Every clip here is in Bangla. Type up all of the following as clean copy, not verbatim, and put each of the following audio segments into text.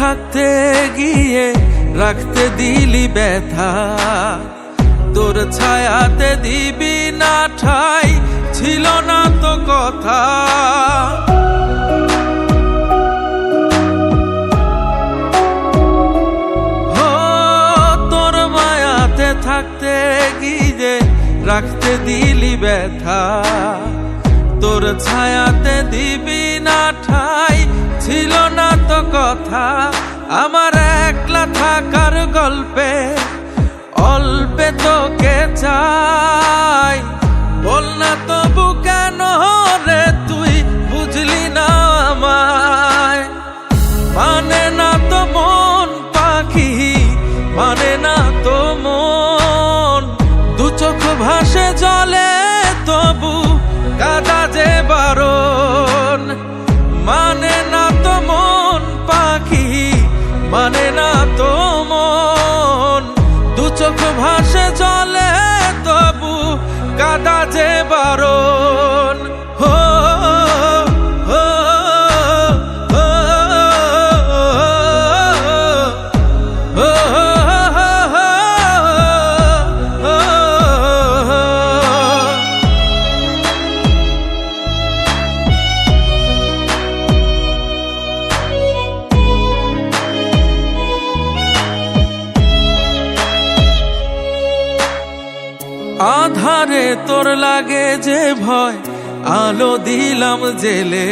থাকতে গিয়ে রাখতে দিলি ব্যথা, তোর ছায়াতে দিবি না ঠাই, ছিল না তো কথা। তোর মায়াতে থাকতে গিয়ে রাখতে দিলি ব্যথা, তোর ছায়াতে দিবি না ঠাই, ছিল না তো কথা। আমার একলা থাকার গল্পে অল্পে তোকে চাই, বল না তবু কেন রে তুই বুঝলি না আমায়। মানে না তো মন পাখি, মানে না তো মন, দু চোখ ভাসে জলে তবু কাঁদা যে বারণ। মানে না তো মন পাখি, মানে না তো মন, দু চোখ ভাসে জলে তবু কাঁদা যে বারণ। হো হো হো আধারে তোর লাগে যে ভয়, আলো দিলাম জেলে,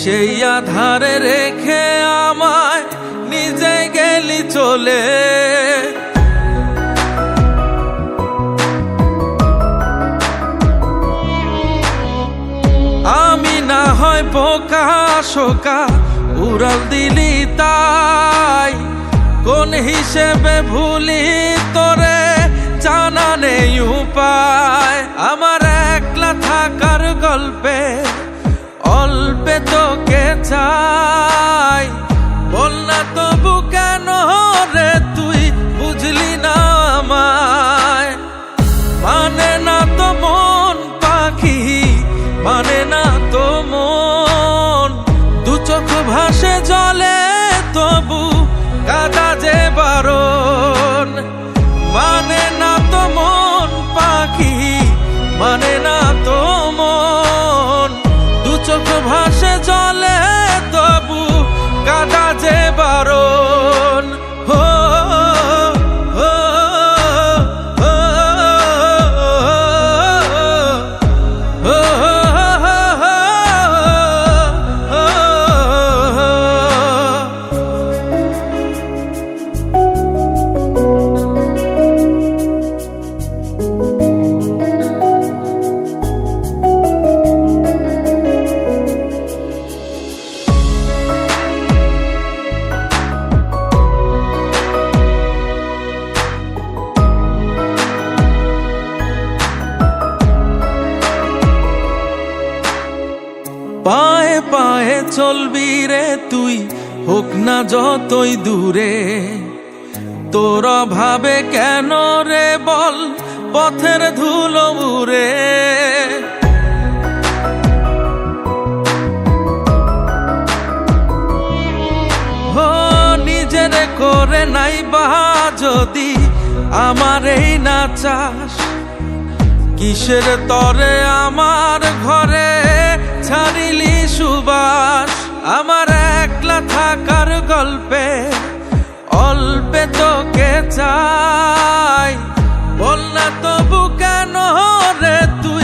সেই আধারে রেখে আমায় নিজে গেলি চলে। আমি না হয় বোকা শোকা উড়াল দিলি তাই, কোন হিসেবে ভুলি তোরে জানা নেই উপায়। আমার একলা থাকার গল্পে অল্পে তোকে চাই, বল না তবু কেন রে তুই বুঝলি না আমায়। মানে না তো মন পাখি, মানে না তো মন, দু চোখ ভাসে জলে তবু কাঁদা যে বারণ। মানে না তো মন পাখি, মানে না তো মন, দু চোখ ভাসে জলে তবু কাঁদা যে বারণ। হো হো হো পায়ে পায়ে চলবি রে তুই, হোক না যতই দূরে, তোর ভাবে কেন রে বল পথের ধুলো উড়ে। হো নিজের করে নাই বা যদি আমার এই না চাস, কিসের তরে আমার ঘরে ছাড়িলি সুবাস। আমার একলা থাকার গল্পে অল্পে তোকে চাই, বল না তবু কেন রে তুই